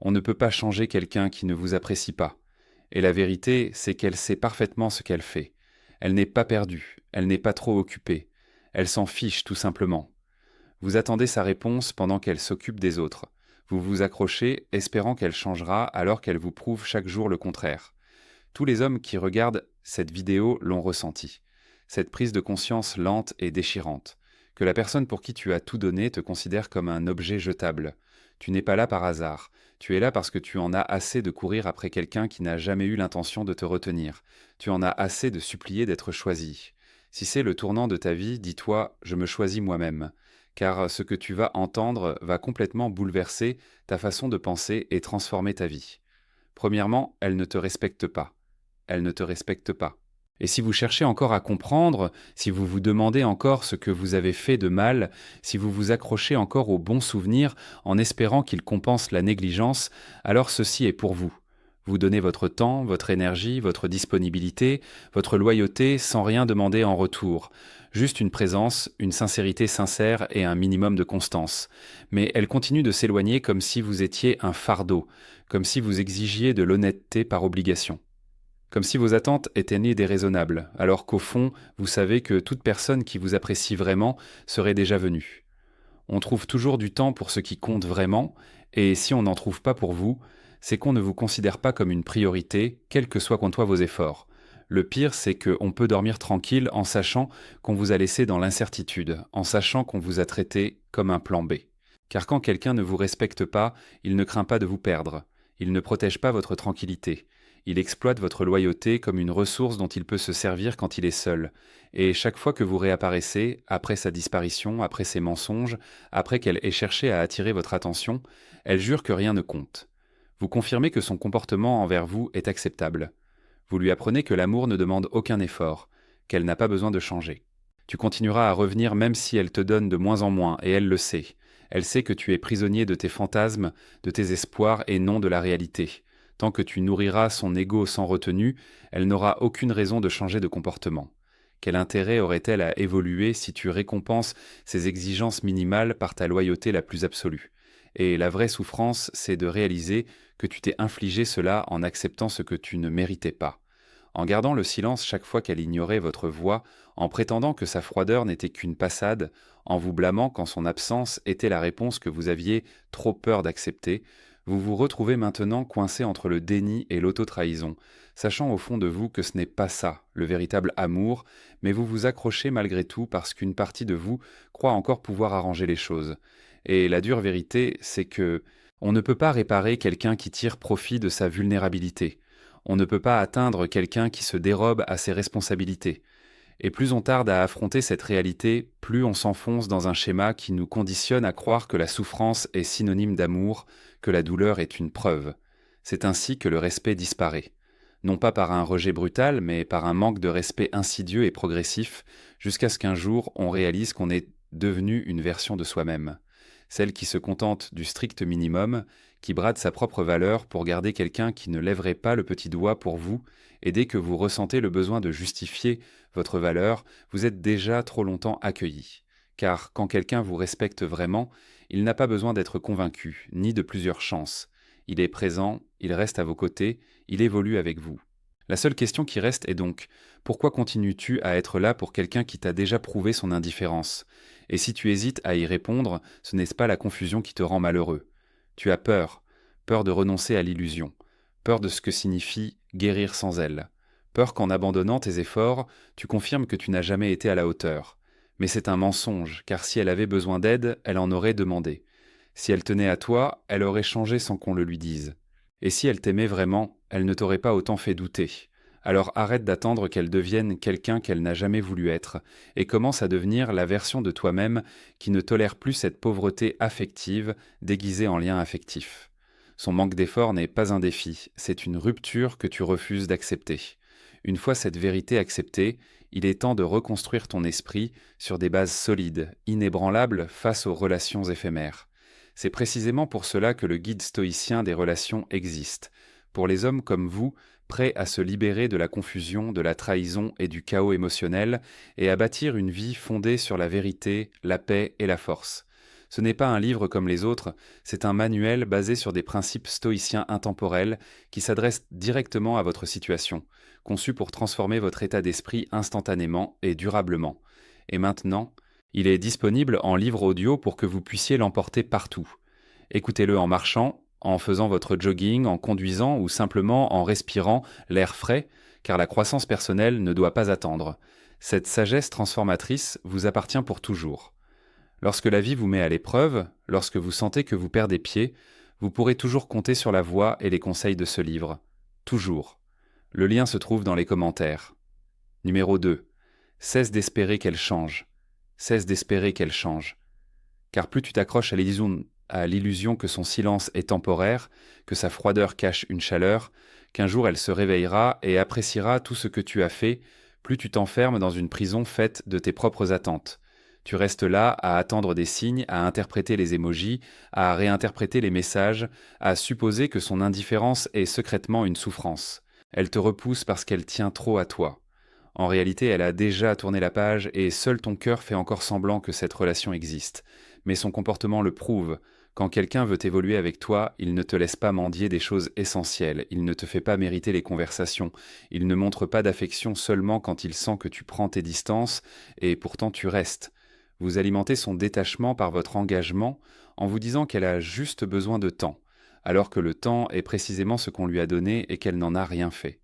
On ne peut pas changer quelqu'un qui ne vous apprécie pas. Et la vérité, c'est qu'elle sait parfaitement ce qu'elle fait. Elle n'est pas perdue, elle n'est pas trop occupée. Elle s'en fiche tout simplement. Vous attendez sa réponse pendant qu'elle s'occupe des autres. Vous vous accrochez, espérant qu'elle changera alors qu'elle vous prouve chaque jour le contraire. Tous les hommes qui regardent cette vidéo l'ont ressenti. Cette prise de conscience lente et déchirante. Que la personne pour qui tu as tout donné te considère comme un objet jetable. Tu n'es pas là par hasard. Tu es là parce que tu en as assez de courir après quelqu'un qui n'a jamais eu l'intention de te retenir. Tu en as assez de supplier d'être choisi. Si c'est le tournant de ta vie, dis-toi, je me choisis moi-même. Car ce que tu vas entendre va complètement bouleverser ta façon de penser et transformer ta vie. Premièrement, elle ne te respecte pas. Elle ne te respecte pas. Et si vous cherchez encore à comprendre, si vous vous demandez encore ce que vous avez fait de mal, si vous vous accrochez encore aux bons souvenirs en espérant qu'ils compensent la négligence, alors ceci est pour vous. Vous donnez votre temps, votre énergie, votre disponibilité, votre loyauté sans rien demander en retour. Juste une présence, une sincérité sincère et un minimum de constance. Mais elle continue de s'éloigner comme si vous étiez un fardeau, comme si vous exigiez de l'honnêteté par obligation. Comme si vos attentes étaient nées déraisonnables, alors qu'au fond, vous savez que toute personne qui vous apprécie vraiment serait déjà venue. On trouve toujours du temps pour ce qui compte vraiment, et si on n'en trouve pas pour vous, c'est qu'on ne vous considère pas comme une priorité, quels que soient contre vos efforts. Le pire, c'est qu'on peut dormir tranquille en sachant qu'on vous a laissé dans l'incertitude, en sachant qu'on vous a traité comme un plan B. Car quand quelqu'un ne vous respecte pas, il ne craint pas de vous perdre. Il ne protège pas votre tranquillité. Il exploite votre loyauté comme une ressource dont il peut se servir quand il est seul. Et chaque fois que vous réapparaissez, après sa disparition, après ses mensonges, après qu'elle ait cherché à attirer votre attention, elle jure que rien ne compte. Vous confirmez que son comportement envers vous est acceptable. Vous lui apprenez que l'amour ne demande aucun effort, qu'elle n'a pas besoin de changer. Tu continueras à revenir même si elle te donne de moins en moins, et elle le sait. Elle sait que tu es prisonnier de tes fantasmes, de tes espoirs et non de la réalité. Tant que tu nourriras son ego sans retenue, elle n'aura aucune raison de changer de comportement. Quel intérêt aurait-elle à évoluer si tu récompenses ses exigences minimales par ta loyauté la plus absolue? Et la vraie souffrance, c'est de réaliser que tu t'es infligé cela en acceptant ce que tu ne méritais pas. En gardant le silence chaque fois qu'elle ignorait votre voix, en prétendant que sa froideur n'était qu'une passade, en vous blâmant quand son absence était la réponse que vous aviez trop peur d'accepter, vous vous retrouvez maintenant coincé entre le déni et l'auto-trahison, sachant au fond de vous que ce n'est pas ça, le véritable amour, mais vous vous accrochez malgré tout parce qu'une partie de vous croit encore pouvoir arranger les choses. Et la dure vérité, c'est que on ne peut pas réparer quelqu'un qui tire profit de sa vulnérabilité. On ne peut pas atteindre quelqu'un qui se dérobe à ses responsabilités. Et plus on tarde à affronter cette réalité, plus on s'enfonce dans un schéma qui nous conditionne à croire que la souffrance est synonyme d'amour, que la douleur est une preuve. C'est ainsi que le respect disparaît. Non pas par un rejet brutal, mais par un manque de respect insidieux et progressif, jusqu'à ce qu'un jour on réalise qu'on est devenu une version de soi-même. Celle qui se contente du strict minimum, qui brade sa propre valeur pour garder quelqu'un qui ne lèverait pas le petit doigt pour vous, et dès que vous ressentez le besoin de justifier votre valeur, vous êtes déjà trop longtemps accueilli. Car quand quelqu'un vous respecte vraiment, il n'a pas besoin d'être convaincu, ni de plusieurs chances. Il est présent, il reste à vos côtés, il évolue avec vous. La seule question qui reste est donc, pourquoi continues-tu à être là pour quelqu'un qui t'a déjà prouvé son indifférence? Et si tu hésites à y répondre, ce n'est pas la confusion qui te rend malheureux. Tu as peur, peur de renoncer à l'illusion, peur de ce que signifie guérir sans elle, peur qu'en abandonnant tes efforts, tu confirmes que tu n'as jamais été à la hauteur. Mais c'est un mensonge, car si elle avait besoin d'aide, elle en aurait demandé. Si elle tenait à toi, elle aurait changé sans qu'on le lui dise. Et si elle t'aimait vraiment, elle ne t'aurait pas autant fait douter. Alors arrête d'attendre qu'elle devienne quelqu'un qu'elle n'a jamais voulu être, et commence à devenir la version de toi-même qui ne tolère plus cette pauvreté affective déguisée en lien affectif. Son manque d'effort n'est pas un défi, c'est une rupture que tu refuses d'accepter. Une fois cette vérité acceptée, il est temps de reconstruire ton esprit sur des bases solides, inébranlables face aux relations éphémères. C'est précisément pour cela que le guide stoïcien des relations existe. Pour les hommes comme vous, prêts à se libérer de la confusion, de la trahison et du chaos émotionnel, et à bâtir une vie fondée sur la vérité, la paix et la force. Ce n'est pas un livre comme les autres, c'est un manuel basé sur des principes stoïciens intemporels qui s'adressent directement à votre situation, conçu pour transformer votre état d'esprit instantanément et durablement. Et maintenant, il est disponible en livre audio pour que vous puissiez l'emporter partout. Écoutez-le en marchant, en faisant votre jogging, en conduisant ou simplement en respirant l'air frais, car la croissance personnelle ne doit pas attendre. Cette sagesse transformatrice vous appartient pour toujours. Lorsque la vie vous met à l'épreuve, lorsque vous sentez que vous perdez pied, vous pourrez toujours compter sur la voix et les conseils de ce livre. Toujours. Le lien se trouve dans les commentaires. Numéro 2. Cesse d'espérer qu'elle change. Cesse d'espérer qu'elle change. Car plus tu t'accroches à l'illusion que son silence est temporaire, que sa froideur cache une chaleur, qu'un jour elle se réveillera et appréciera tout ce que tu as fait, plus tu t'enfermes dans une prison faite de tes propres attentes. Tu restes là à attendre des signes, à interpréter les émojis, à réinterpréter les messages, à supposer que son indifférence est secrètement une souffrance. Elle te repousse parce qu'elle tient trop à toi. En réalité, elle a déjà tourné la page et seul ton cœur fait encore semblant que cette relation existe. Mais son comportement le prouve. Quand quelqu'un veut évoluer avec toi, il ne te laisse pas mendier des choses essentielles, il ne te fait pas mériter les conversations, il ne montre pas d'affection seulement quand il sent que tu prends tes distances, et pourtant tu restes. Vous alimentez son détachement par votre engagement en vous disant qu'elle a juste besoin de temps, alors que le temps est précisément ce qu'on lui a donné et qu'elle n'en a rien fait.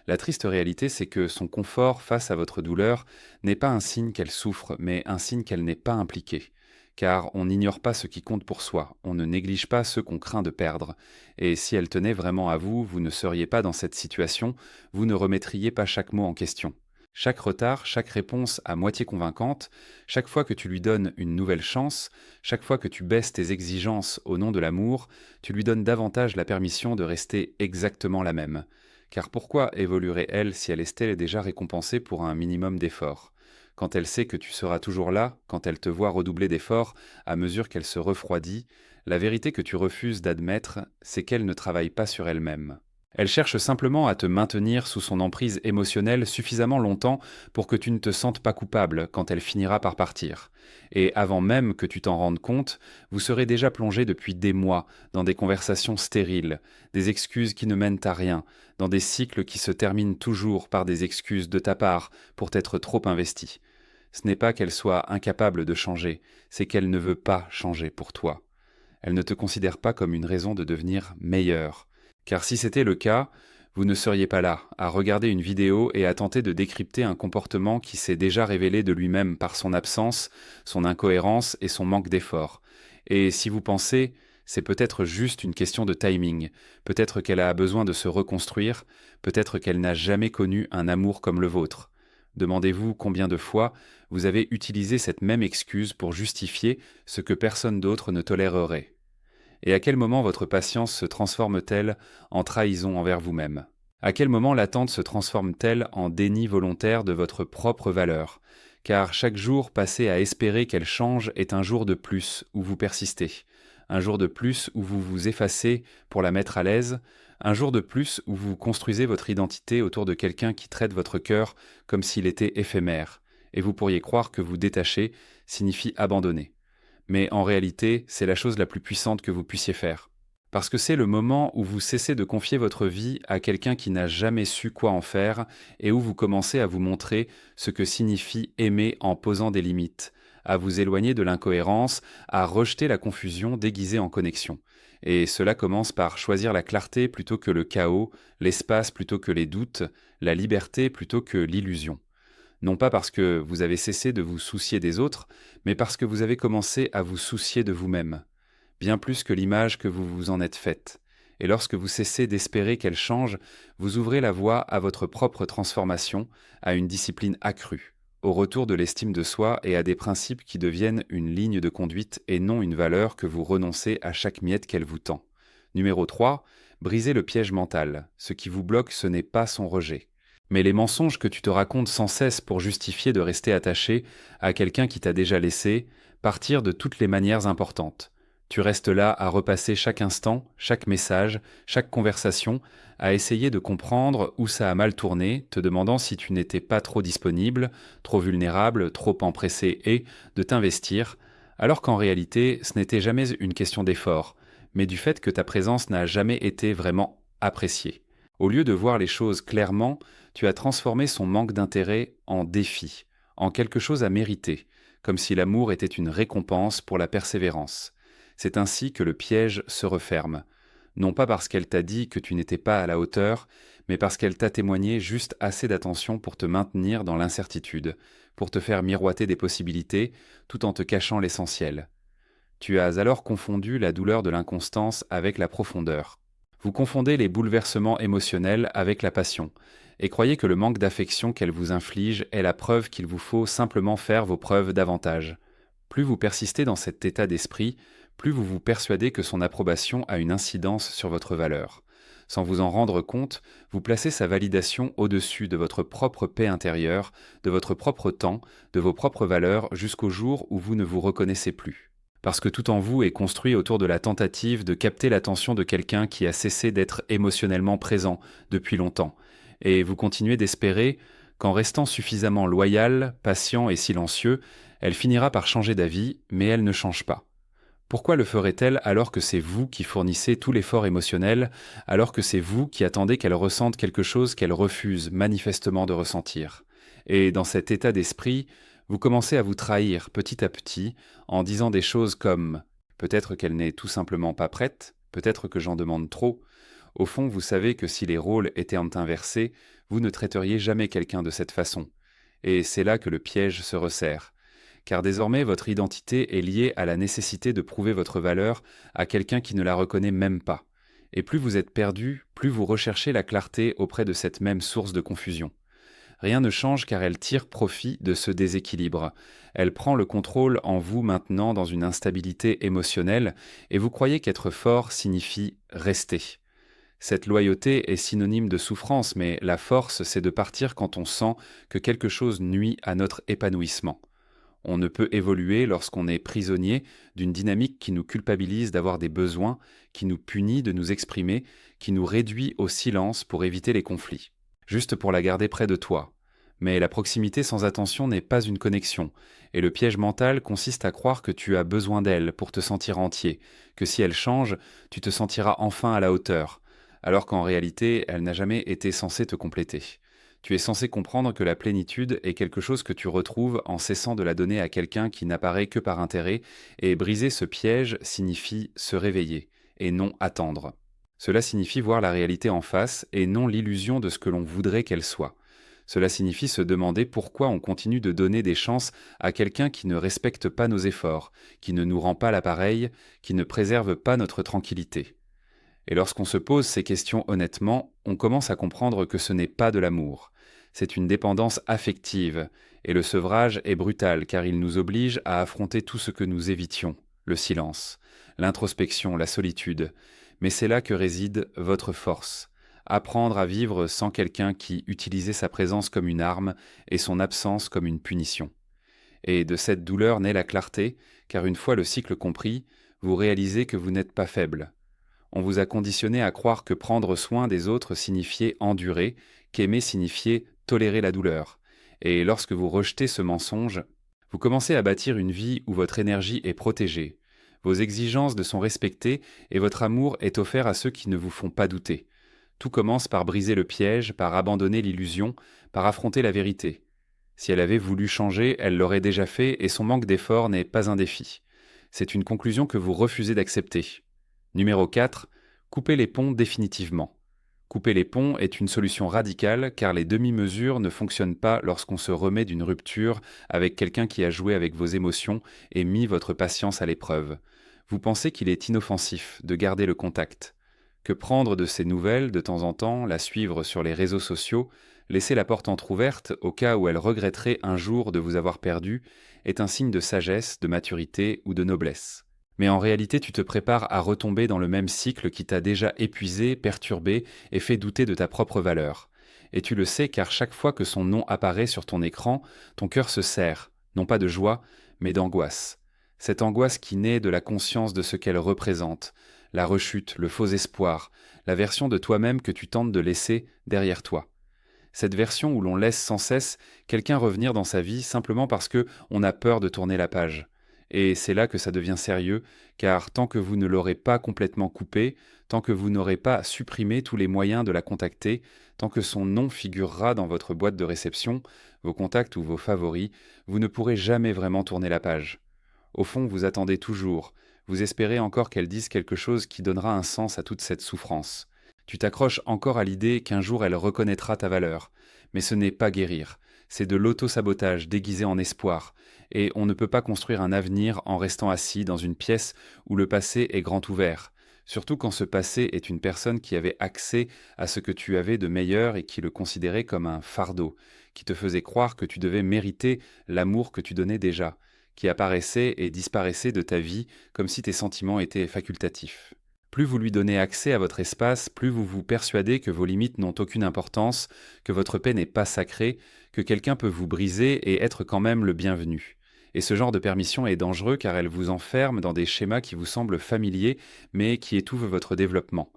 La triste réalité, c'est que son confort face à votre douleur n'est pas un signe qu'elle souffre, mais un signe qu'elle n'est pas impliquée. Car on n'ignore pas ce qui compte pour soi, on ne néglige pas ceux qu'on craint de perdre. Et si elle tenait vraiment à vous, vous ne seriez pas dans cette situation, vous ne remettriez pas chaque mot en question. Chaque retard, chaque réponse à moitié convaincante, chaque fois que tu lui donnes une nouvelle chance, chaque fois que tu baisses tes exigences au nom de l'amour, tu lui donnes davantage la permission de rester exactement la même. Car pourquoi évoluerait-elle si elle est déjà récompensée pour un minimum d'effort ? Quand elle sait que tu seras toujours là, quand elle te voit redoubler d'efforts à mesure qu'elle se refroidit, la vérité que tu refuses d'admettre, c'est qu'elle ne travaille pas sur elle-même. Elle cherche simplement à te maintenir sous son emprise émotionnelle suffisamment longtemps pour que tu ne te sentes pas coupable quand elle finira par partir. Et avant même que tu t'en rendes compte, vous serez déjà plongé depuis des mois dans des conversations stériles, des excuses qui ne mènent à rien, dans des cycles qui se terminent toujours par des excuses de ta part pour t'être trop investi. Ce n'est pas qu'elle soit incapable de changer, c'est qu'elle ne veut pas changer pour toi. Elle ne te considère pas comme une raison de devenir meilleur. Car si c'était le cas, vous ne seriez pas là, à regarder une vidéo et à tenter de décrypter un comportement qui s'est déjà révélé de lui-même par son absence, son incohérence et son manque d'effort. Et si vous pensez, c'est peut-être juste une question de timing, peut-être qu'elle a besoin de se reconstruire, peut-être qu'elle n'a jamais connu un amour comme le vôtre. Demandez-vous combien de fois vous avez utilisé cette même excuse pour justifier ce que personne d'autre ne tolérerait. Et à quel moment votre patience se transforme-t-elle en trahison envers vous-même ? À quel moment l'attente se transforme-t-elle en déni volontaire de votre propre valeur ? Car chaque jour passé à espérer qu'elle change est un jour de plus où vous persistez, un jour de plus où vous vous effacez pour la mettre à l'aise, un jour de plus où vous construisez votre identité autour de quelqu'un qui traite votre cœur comme s'il était éphémère, et vous pourriez croire que vous détacher signifie abandonner. Mais en réalité, c'est la chose la plus puissante que vous puissiez faire. Parce que c'est le moment où vous cessez de confier votre vie à quelqu'un qui n'a jamais su quoi en faire et où vous commencez à vous montrer ce que signifie aimer en posant des limites, à vous éloigner de l'incohérence, à rejeter la confusion déguisée en connexion. Et cela commence par choisir la clarté plutôt que le chaos, l'espace plutôt que les doutes, la liberté plutôt que l'illusion. Non pas parce que vous avez cessé de vous soucier des autres, mais parce que vous avez commencé à vous soucier de vous-même, bien plus que l'image que vous vous en êtes faite. Et lorsque vous cessez d'espérer qu'elle change, vous ouvrez la voie à votre propre transformation, à une discipline accrue, au retour de l'estime de soi et à des principes qui deviennent une ligne de conduite et non une valeur que vous renoncez à chaque miette qu'elle vous tend. Numéro 3, brisez le piège mental. Ce qui vous bloque, ce n'est pas son rejet. Mais les mensonges que tu te racontes sans cesse pour justifier de rester attaché à quelqu'un qui t'a déjà laissé, partir de toutes les manières importantes. Tu restes là à repasser chaque instant, chaque message, chaque conversation, à essayer de comprendre où ça a mal tourné, te demandant si tu n'étais pas trop disponible, trop vulnérable, trop empressé et de t'investir, Alors qu'en réalité, ce n'était jamais une question d'effort, mais du fait que ta présence n'a jamais été vraiment appréciée. Au lieu de voir les choses clairement, tu as transformé son manque d'intérêt en défi, en quelque chose à mériter, comme si l'amour était une récompense pour la persévérance. C'est ainsi que le piège se referme. Non pas parce qu'elle t'a dit que tu n'étais pas à la hauteur, mais parce qu'elle t'a témoigné juste assez d'attention pour te maintenir dans l'incertitude, pour te faire miroiter des possibilités, tout en te cachant l'essentiel. Tu as alors confondu la douleur de l'inconstance avec la profondeur. Vous confondez les bouleversements émotionnels avec la passion, et croyez que le manque d'affection qu'elle vous inflige est la preuve qu'il vous faut simplement faire vos preuves davantage. Plus vous persistez dans cet état d'esprit, plus vous vous persuadez que son approbation a une incidence sur votre valeur. Sans vous en rendre compte, vous placez sa validation au-dessus de votre propre paix intérieure, de votre propre temps, de vos propres valeurs, jusqu'au jour où vous ne vous reconnaissez plus. Parce que tout en vous est construit autour de la tentative de capter l'attention de quelqu'un qui a cessé d'être émotionnellement présent depuis longtemps, et vous continuez d'espérer qu'en restant suffisamment loyal, patient et silencieux, elle finira par changer d'avis, mais elle ne change pas. Pourquoi le ferait-elle alors que c'est vous qui fournissez tout l'effort émotionnel, alors que c'est vous qui attendez qu'elle ressente quelque chose qu'elle refuse manifestement de ressentir? Et dans cet état d'esprit, vous commencez à vous trahir petit à petit en disant des choses comme « peut-être qu'elle n'est tout simplement pas prête, peut-être que j'en demande trop ». Au fond, vous savez que si les rôles étaient inversés, vous ne traiteriez jamais quelqu'un de cette façon. Et c'est là que le piège se resserre. Car désormais votre identité est liée à la nécessité de prouver votre valeur à quelqu'un qui ne la reconnaît même pas. Et plus vous êtes perdu, plus vous recherchez la clarté auprès de cette même source de confusion. Rien ne change car elle tire profit de ce déséquilibre. Elle prend le contrôle en vous maintenant dans une instabilité émotionnelle et vous croyez qu'être fort signifie rester. Cette loyauté est synonyme de souffrance, mais la force, c'est de partir quand on sent que quelque chose nuit à notre épanouissement. On ne peut évoluer lorsqu'on est prisonnier d'une dynamique qui nous culpabilise d'avoir des besoins, qui nous punit de nous exprimer, qui nous réduit au silence pour éviter les conflits, juste pour la garder près de toi. Mais la proximité sans attention n'est pas une connexion, et le piège mental consiste à croire que tu as besoin d'elle pour te sentir entier, que si elle change, tu te sentiras enfin à la hauteur, alors qu'en réalité, elle n'a jamais été censée te compléter. Tu es censé comprendre que la plénitude est quelque chose que tu retrouves en cessant de la donner à quelqu'un qui n'apparaît que par intérêt, et briser ce piège signifie se réveiller, et non attendre. Cela signifie voir la réalité en face, et non l'illusion de ce que l'on voudrait qu'elle soit. Cela signifie se demander pourquoi on continue de donner des chances à quelqu'un qui ne respecte pas nos efforts, qui ne nous rend pas l'appareil, qui ne préserve pas notre tranquillité. Et lorsqu'on se pose ces questions honnêtement, on commence à comprendre que ce n'est pas de l'amour. C'est une dépendance affective, et le sevrage est brutal car il nous oblige à affronter tout ce que nous évitions, le silence, l'introspection, la solitude. Mais c'est là que réside votre force. Apprendre à vivre sans quelqu'un qui utilisait sa présence comme une arme et son absence comme une punition. Et de cette douleur naît la clarté, car une fois le cycle compris, vous réalisez que vous n'êtes pas faible. On vous a conditionné à croire que prendre soin des autres signifiait endurer, qu'aimer signifiait tolérer la douleur. Et lorsque vous rejetez ce mensonge, vous commencez à bâtir une vie où votre énergie est protégée, vos exigences sont respectées et votre amour est offert à ceux qui ne vous font pas douter. Tout commence par briser le piège, par abandonner l'illusion, par affronter la vérité. Si elle avait voulu changer, elle l'aurait déjà fait et son manque d'effort n'est pas un défi. C'est une conclusion que vous refusez d'accepter. Numéro 4. Couper les ponts définitivement. Couper les ponts est une solution radicale car les demi-mesures ne fonctionnent pas lorsqu'on se remet d'une rupture avec quelqu'un qui a joué avec vos émotions et mis votre patience à l'épreuve. Vous pensez qu'il est inoffensif de garder le contact, que prendre de ses nouvelles de temps en temps, la suivre sur les réseaux sociaux, laisser la porte entr'ouverte au cas où elle regretterait un jour de vous avoir perdu, est un signe de sagesse, de maturité ou de noblesse. Mais en réalité, tu te prépares à retomber dans le même cycle qui t'a déjà épuisé, perturbé et fait douter de ta propre valeur. Et tu le sais car chaque fois que son nom apparaît sur ton écran, ton cœur se serre, non pas de joie, mais d'angoisse. Cette angoisse qui naît de la conscience de ce qu'elle représente, la rechute, le faux espoir, la version de toi-même que tu tentes de laisser derrière toi. Cette version où l'on laisse sans cesse quelqu'un revenir dans sa vie simplement parce que on a peur de tourner la page. Et c'est là que ça devient sérieux, car tant que vous ne l'aurez pas complètement coupée, tant que vous n'aurez pas supprimé tous les moyens de la contacter, tant que son nom figurera dans votre boîte de réception, vos contacts ou vos favoris, vous ne pourrez jamais vraiment tourner la page. Au fond, vous attendez toujours, vous espérez encore qu'elle dise quelque chose qui donnera un sens à toute cette souffrance. Tu t'accroches encore à l'idée qu'un jour elle reconnaîtra ta valeur. Mais ce n'est pas guérir, c'est de l'auto-sabotage déguisé en espoir, et on ne peut pas construire un avenir en restant assis dans une pièce où le passé est grand ouvert, surtout quand ce passé est une personne qui avait accès à ce que tu avais de meilleur et qui le considérait comme un fardeau, qui te faisait croire que tu devais mériter l'amour que tu donnais déjà, qui apparaissait et disparaissait de ta vie comme si tes sentiments étaient facultatifs. Plus vous lui donnez accès à votre espace, plus vous vous persuadez que vos limites n'ont aucune importance, que votre paix n'est pas sacrée, que quelqu'un peut vous briser et être quand même le bienvenu. Et ce genre de permission est dangereux car elle vous enferme dans des schémas qui vous semblent familiers mais qui étouffent votre développement.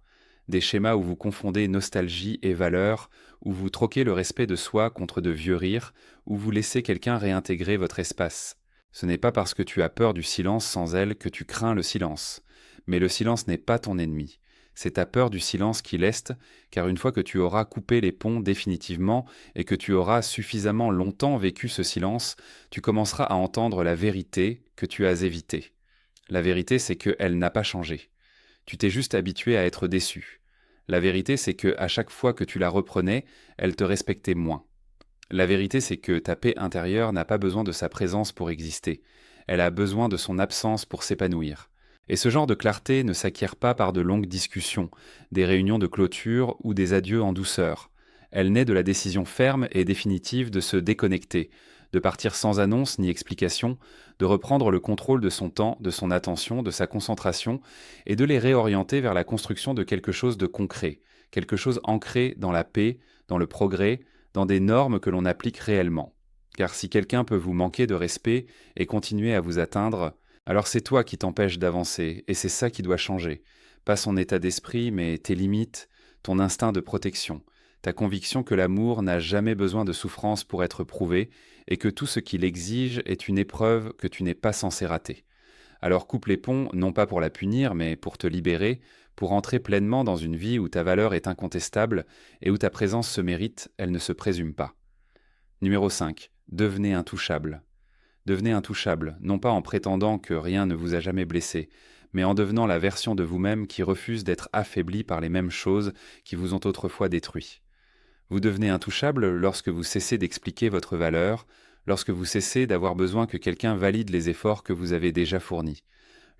Des schémas où vous confondez nostalgie et valeur, où vous troquez le respect de soi contre de vieux rires, où vous laissez quelqu'un réintégrer votre espace. Ce n'est pas parce que tu as peur du silence sans elle que tu crains le silence. Mais le silence n'est pas ton ennemi. C'est ta peur du silence qui l'est, car une fois que tu auras coupé les ponts définitivement et que tu auras suffisamment longtemps vécu ce silence, tu commenceras à entendre la vérité que tu as évitée. La vérité, c'est qu'elle n'a pas changé. Tu t'es juste habitué à être déçu. La vérité, c'est que à chaque fois que tu la reprenais, elle te respectait moins. La vérité, c'est que ta paix intérieure n'a pas besoin de sa présence pour exister. Elle a besoin de son absence pour s'épanouir. Et ce genre de clarté ne s'acquiert pas par de longues discussions, des réunions de clôture ou des adieux en douceur. Elle naît de la décision ferme et définitive de se déconnecter, de partir sans annonce ni explication, de reprendre le contrôle de son temps, de son attention, de sa concentration, et de les réorienter vers la construction de quelque chose de concret, quelque chose ancré dans la paix, dans le progrès, dans des normes que l'on applique réellement. Car si quelqu'un peut vous manquer de respect et continuer à vous atteindre, alors c'est toi qui t'empêches d'avancer, et c'est ça qui doit changer. Pas son état d'esprit, mais tes limites, ton instinct de protection, ta conviction que l'amour n'a jamais besoin de souffrance pour être prouvé, et que tout ce qu'il exige est une épreuve que tu n'es pas censé rater. Alors coupe les ponts, non pas pour la punir, mais pour te libérer, pour entrer pleinement dans une vie où ta valeur est incontestable, et où ta présence se mérite, elle ne se présume pas. Numéro 5. Devenez intouchable. Devenez intouchable, non pas en prétendant que rien ne vous a jamais blessé, mais en devenant la version de vous-même qui refuse d'être affaiblie par les mêmes choses qui vous ont autrefois détruit. Vous devenez intouchable lorsque vous cessez d'expliquer votre valeur, lorsque vous cessez d'avoir besoin que quelqu'un valide les efforts que vous avez déjà fournis,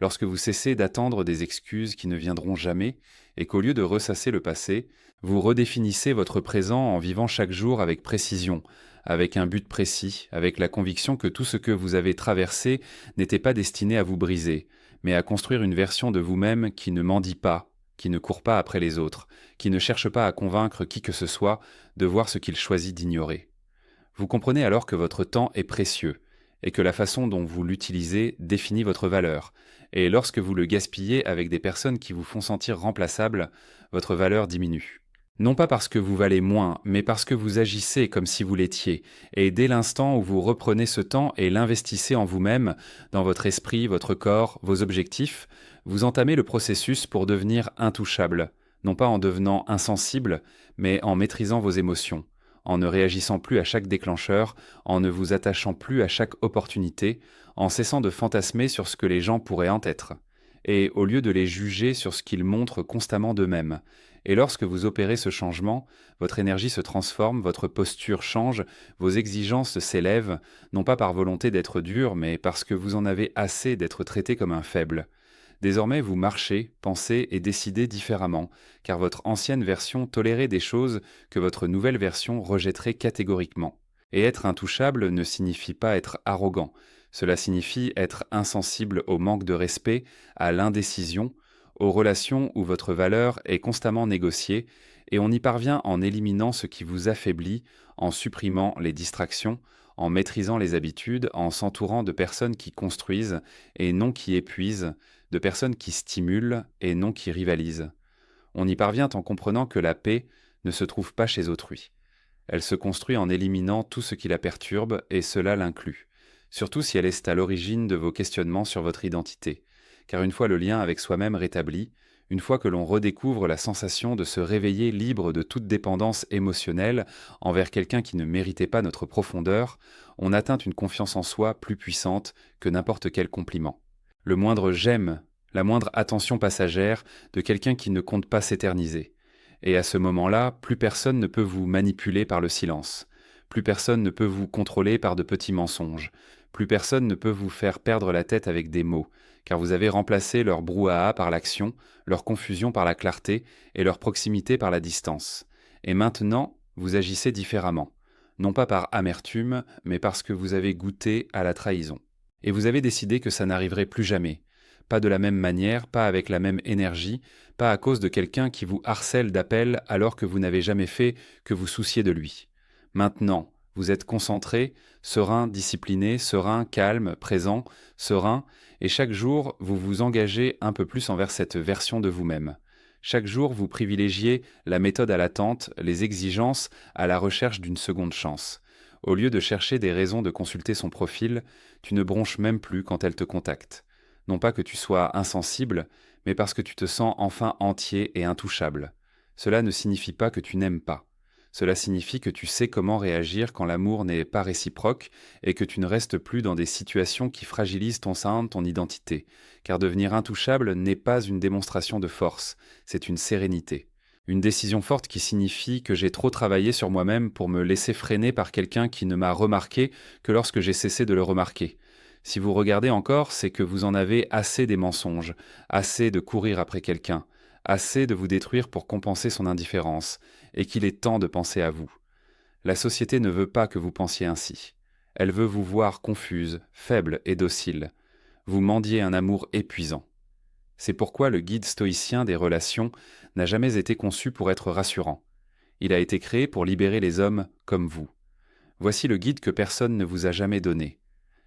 lorsque vous cessez d'attendre des excuses qui ne viendront jamais, et qu'au lieu de ressasser le passé, vous redéfinissez votre présent en vivant chaque jour avec précision, avec un but précis, avec la conviction que tout ce que vous avez traversé n'était pas destiné à vous briser, mais à construire une version de vous-même qui ne mendie pas, qui ne court pas après les autres, qui ne cherche pas à convaincre qui que ce soit de voir ce qu'il choisit d'ignorer. Vous comprenez alors que votre temps est précieux, et que la façon dont vous l'utilisez définit votre valeur, et lorsque vous le gaspillez avec des personnes qui vous font sentir remplaçable, votre valeur diminue. Non pas parce que vous valez moins, mais parce que vous agissez comme si vous l'étiez, et dès l'instant où vous reprenez ce temps et l'investissez en vous-même, dans votre esprit, votre corps, vos objectifs, vous entamez le processus pour devenir intouchable, non pas en devenant insensible, mais en maîtrisant vos émotions, en ne réagissant plus à chaque déclencheur, en ne vous attachant plus à chaque opportunité, en cessant de fantasmer sur ce que les gens pourraient en être, et au lieu de les juger sur ce qu'ils montrent constamment d'eux-mêmes. Et lorsque vous opérez ce changement, votre énergie se transforme, votre posture change, vos exigences s'élèvent, non pas par volonté d'être dur, mais parce que vous en avez assez d'être traité comme un faible. Désormais, vous marchez, pensez et décidez différemment, car votre ancienne version tolérait des choses que votre nouvelle version rejetterait catégoriquement. Et être intouchable ne signifie pas être arrogant, cela signifie être insensible au manque de respect, à l'indécision, aux relations où votre valeur est constamment négociée, et on y parvient en éliminant ce qui vous affaiblit, en supprimant les distractions, en maîtrisant les habitudes, en s'entourant de personnes qui construisent et non qui épuisent, de personnes qui stimulent et non qui rivalisent. On y parvient en comprenant que la paix ne se trouve pas chez autrui. Elle se construit en éliminant tout ce qui la perturbe, et cela l'inclut. surtout si elle est à l'origine de vos questionnements sur votre identité, car une fois le lien avec soi-même rétabli, une fois que l'on redécouvre la sensation de se réveiller libre de toute dépendance émotionnelle envers quelqu'un qui ne méritait pas notre profondeur, on atteint une confiance en soi plus puissante que n'importe quel compliment. Le moindre j'aime, la moindre attention passagère de quelqu'un qui ne compte pas s'éterniser. Et à ce moment-là, plus personne ne peut vous manipuler par le silence. Plus personne ne peut vous contrôler par de petits mensonges. Plus personne ne peut vous faire perdre la tête avec des mots, car vous avez remplacé leur brouhaha par l'action, leur confusion par la clarté et leur proximité par la distance. Et maintenant, vous agissez différemment, non pas par amertume, mais parce que vous avez goûté à la trahison. Et vous avez décidé que ça n'arriverait plus jamais. Pas de la même manière, pas avec la même énergie, pas à cause de quelqu'un qui vous harcèle d'appels alors que vous n'avez jamais fait que vous soucier de lui. Maintenant, vous êtes concentré, serein, discipliné, serein, calme, présent, serein, et chaque jour, vous vous engagez un peu plus envers cette version de vous-même. Chaque jour, vous privilégiez la méthode à l'attente, les exigences à la recherche d'une seconde chance. Au lieu de chercher des raisons de consulter son profil, tu ne bronches même plus quand elle te contacte. Non pas que tu sois insensible, mais parce que tu te sens enfin entier et intouchable. Cela ne signifie pas que tu n'aimes pas. Cela signifie que tu sais comment réagir quand l'amour n'est pas réciproque et que tu ne restes plus dans des situations qui fragilisent ton sein, ton identité. Car devenir intouchable n'est pas une démonstration de force, c'est une sérénité. Une décision forte qui signifie que j'ai trop travaillé sur moi-même pour me laisser freiner par quelqu'un qui ne m'a remarqué que lorsque j'ai cessé de le remarquer. Si vous regardez encore, c'est que vous en avez assez des mensonges, assez de courir après quelqu'un, assez de vous détruire pour compenser son indifférence, et qu'il est temps de penser à vous. La société ne veut pas que vous pensiez ainsi. Elle veut vous voir confuse, faible et docile. Vous mendiez un amour épuisant. C'est pourquoi le guide stoïcien des relations n'a jamais été conçu pour être rassurant. Il a été créé pour libérer les hommes comme vous. Voici le guide que personne ne vous a jamais donné.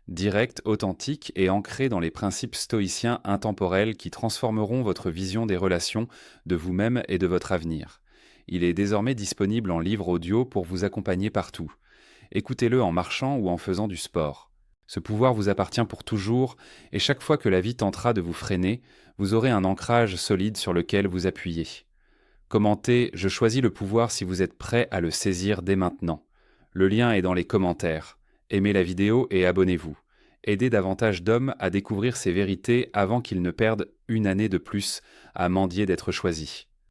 Direct, authentique et ancré dans les principes stoïciens intemporels qui transformeront votre vision des relations, de vous-même et de votre avenir. Il est désormais disponible en livre audio pour vous accompagner partout. Écoutez-le en marchant ou en faisant du sport. Ce pouvoir vous appartient pour toujours, et chaque fois que la vie tentera de vous freiner, vous aurez un ancrage solide sur lequel vous appuyer. Commentez « Je choisis le pouvoir » si vous êtes prêt à le saisir dès maintenant. Le lien est dans les commentaires. Aimez la vidéo et abonnez-vous. Aidez davantage d'hommes à découvrir ces vérités avant qu'ils ne perdent une année de plus à mendier d'être choisis.